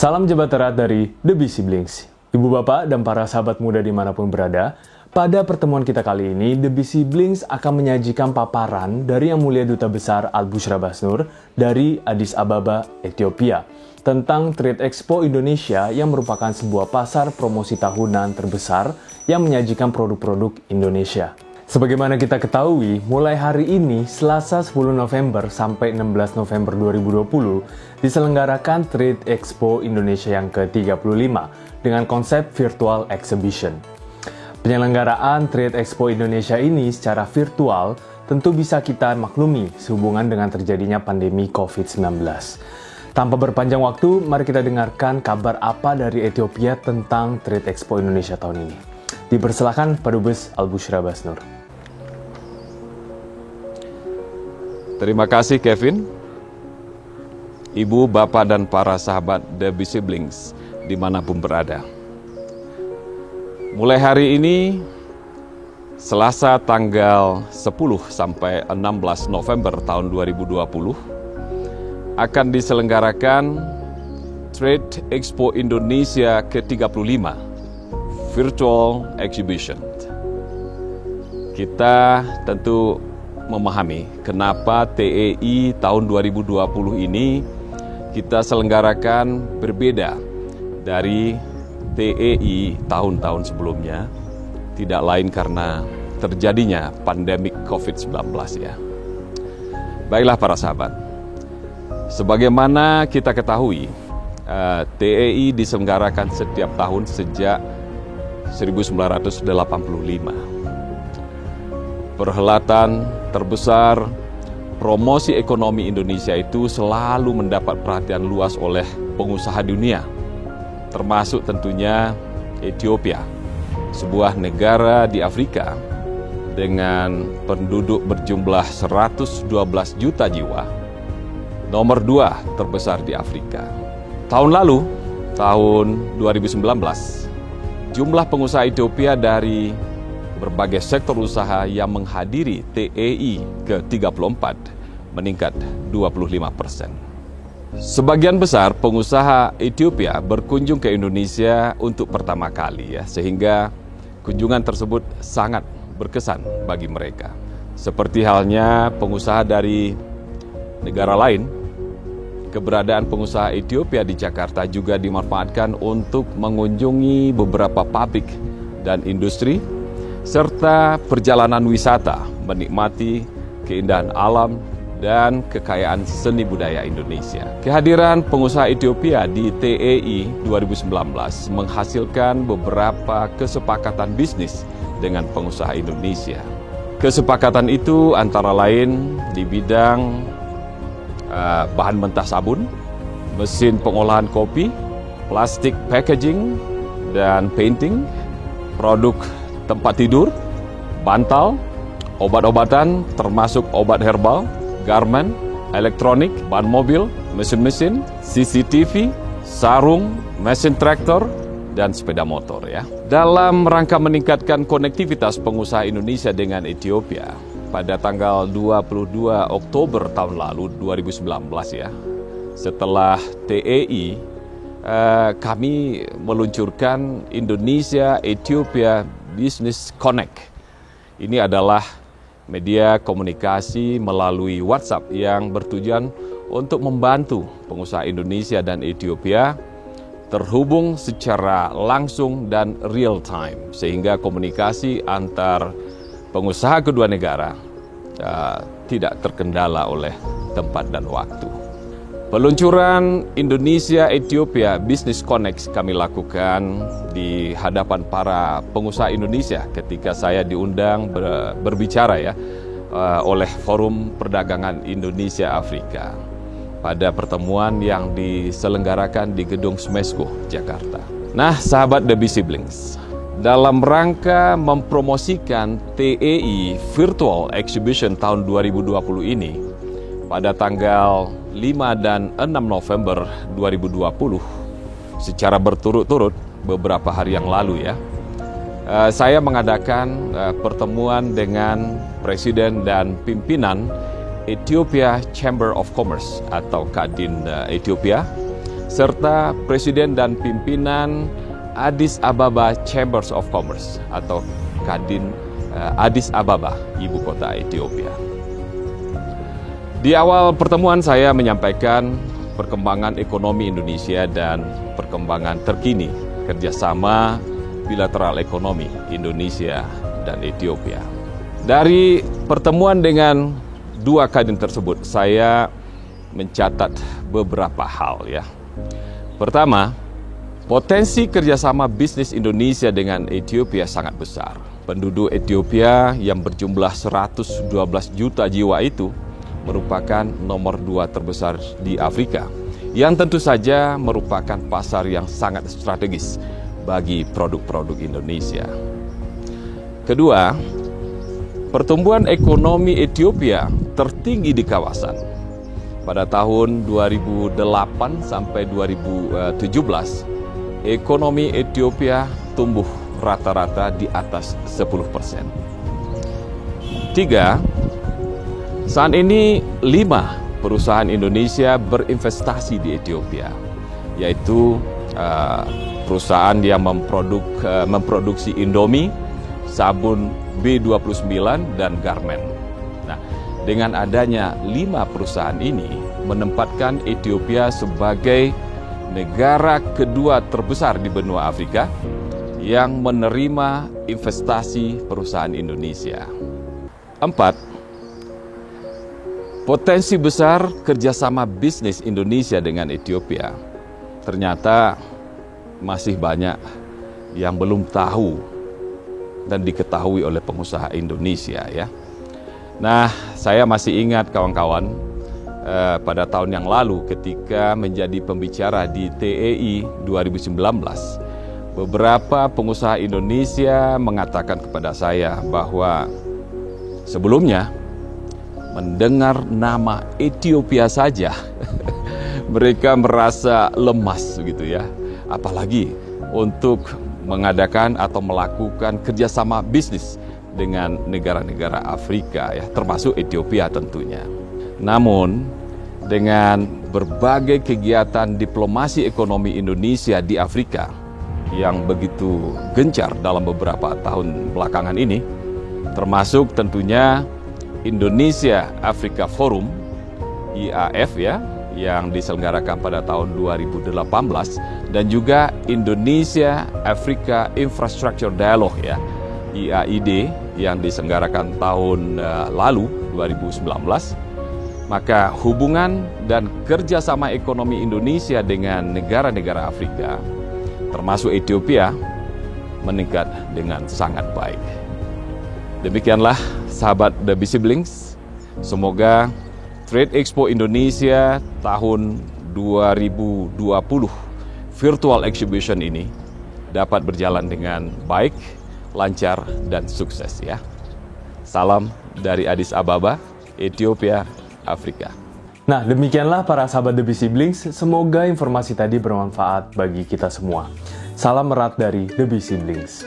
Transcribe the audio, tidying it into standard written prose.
Salam jabat erat dari The Bee Siblings. Ibu bapak dan para sahabat muda dimanapun berada, pada pertemuan kita kali ini, The Bee Siblings akan menyajikan paparan dari Yang Mulia Duta Besar Al-Bushra Basnur dari Addis Ababa, Ethiopia, tentang Trade Expo Indonesia yang merupakan sebuah pasar promosi tahunan terbesar yang menyajikan produk-produk Indonesia. Sebagaimana kita ketahui, mulai hari ini, Selasa 10 November sampai 16 November 2020, diselenggarakan Trade Expo Indonesia yang ke-35 dengan konsep Virtual Exhibition. Penyelenggaraan Trade Expo Indonesia ini secara virtual tentu bisa kita maklumi sehubungan dengan terjadinya pandemi COVID-19. Tanpa berpanjang waktu, mari kita dengarkan kabar apa dari Ethiopia tentang Trade Expo Indonesia tahun ini. Dipersilakan Pak Dubes Al-Bushra Basnur. Terima kasih Kevin, Ibu, Bapak, dan para sahabat The Bee Siblings dimanapun berada. Mulai hari ini, Selasa tanggal 10 sampai 16 November tahun 2020, akan diselenggarakan Trade Expo Indonesia ke-35, Virtual Exhibition. Kita tentu memahami kenapa TEI tahun 2020 ini kita selenggarakan berbeda dari TEI tahun-tahun sebelumnya, tidak lain karena terjadinya pandemik COVID-19 ya. Baiklah para sahabat, sebagaimana kita ketahui, TEI diselenggarakan setiap tahun sejak 1985. Perhelatan terbesar promosi ekonomi Indonesia itu selalu mendapat perhatian luas oleh pengusaha dunia, termasuk tentunya Ethiopia, sebuah negara di Afrika dengan penduduk berjumlah 112 juta jiwa, nomor 2 terbesar di Afrika. Tahun lalu, tahun 2019, jumlah pengusaha Ethiopia dari berbagai sektor usaha yang menghadiri TEI ke-34 meningkat 25%. Sebagian besar pengusaha Ethiopia berkunjung ke Indonesia untuk pertama kali ya, sehingga kunjungan tersebut sangat berkesan bagi mereka. Seperti halnya pengusaha dari negara lain, keberadaan pengusaha Ethiopia di Jakarta juga dimanfaatkan untuk mengunjungi beberapa pabrik dan industri serta perjalanan wisata menikmati keindahan alam dan kekayaan seni budaya Indonesia. Kehadiran pengusaha Ethiopia di TEI 2019 menghasilkan beberapa kesepakatan bisnis dengan pengusaha Indonesia. Kesepakatan itu antara lain di bidang bahan mentah sabun, mesin pengolahan kopi, plastik packaging dan painting, produk tempat tidur, bantal, obat-obatan termasuk obat herbal, garmen, elektronik, ban mobil, mesin-mesin, CCTV, sarung, mesin traktor, dan sepeda motor ya. Dalam rangka meningkatkan konektivitas pengusaha Indonesia dengan Ethiopia, pada tanggal 22 Oktober tahun lalu 2019 ya, setelah TEI, kami meluncurkan Indonesia Ethiopia Business Connect. Ini adalah media komunikasi melalui WhatsApp yang bertujuan untuk membantu pengusaha Indonesia dan Ethiopia terhubung secara langsung dan real time, sehingga komunikasi antar pengusaha kedua negara tidak terkendala oleh tempat dan waktu. Peluncuran Indonesia Ethiopia Business Connect kami lakukan di hadapan para pengusaha Indonesia ketika saya diundang berbicara ya oleh Forum Perdagangan Indonesia Afrika pada pertemuan yang diselenggarakan di Gedung Smesco, Jakarta. Nah, sahabat The Bee Siblings, dalam rangka mempromosikan TEI Virtual Exhibition tahun 2020 ini, pada tanggal 5 dan 6 November 2020, secara berturut-turut beberapa hari yang lalu ya, saya mengadakan pertemuan dengan Presiden dan pimpinan Ethiopia Chamber of Commerce atau Kadin Ethiopia, serta Presiden dan Pimpinan Addis Ababa Chambers of Commerce atau Kadin Addis Ababa, ibu kota Ethiopia. Di awal pertemuan saya menyampaikan perkembangan ekonomi Indonesia dan perkembangan terkini kerjasama bilateral ekonomi Indonesia dan Ethiopia. Dari pertemuan dengan dua kadin tersebut, saya mencatat beberapa hal ya. Pertama, potensi kerjasama bisnis Indonesia dengan Ethiopia sangat besar. Penduduk Ethiopia yang berjumlah 112 juta jiwa itu merupakan nomor 2 terbesar di Afrika, yang tentu saja merupakan pasar yang sangat strategis bagi produk-produk Indonesia. Kedua, pertumbuhan ekonomi Ethiopia tertinggi di kawasan. Pada tahun 2008 sampai 2017, ekonomi Ethiopia tumbuh rata-rata di atas 10%. Tiga, saat ini 5 perusahaan Indonesia berinvestasi di Ethiopia, yaitu perusahaan yang memproduksi Indomie, sabun B29, dan garmen. Nah, dengan adanya 5 perusahaan ini menempatkan Ethiopia sebagai negara kedua terbesar di benua Afrika yang menerima investasi perusahaan Indonesia. 4, potensi besar kerjasama bisnis Indonesia dengan Ethiopia ternyata masih banyak yang belum tahu dan diketahui oleh pengusaha Indonesia ya. Nah, saya masih ingat kawan-kawan pada tahun yang lalu ketika menjadi pembicara di TEI 2019, beberapa pengusaha Indonesia mengatakan kepada saya bahwa sebelumnya mendengar nama Ethiopia saja mereka merasa lemas gitu ya, apalagi untuk mengadakan atau melakukan kerjasama bisnis dengan negara-negara Afrika ya, termasuk Ethiopia tentunya. Namun dengan berbagai kegiatan diplomasi ekonomi Indonesia di Afrika yang begitu gencar dalam beberapa tahun belakangan ini, termasuk tentunya Indonesia Africa Forum IAF ya, yang diselenggarakan pada tahun 2018, dan juga Indonesia Africa Infrastructure Dialogue ya, IAID, yang diselenggarakan tahun lalu 2019, maka hubungan dan kerjasama ekonomi Indonesia dengan negara-negara Afrika, termasuk Ethiopia, meningkat dengan sangat baik. Demikianlah sahabat The Busy Blinks, semoga Trade Expo Indonesia tahun 2020 Virtual Exhibition ini dapat berjalan dengan baik, lancar, dan sukses ya. Salam dari Addis Ababa, Ethiopia, Afrika. Nah, demikianlah para sahabat The Busy Blinks, semoga informasi tadi bermanfaat bagi kita semua. Salam erat dari The Busy Blinks.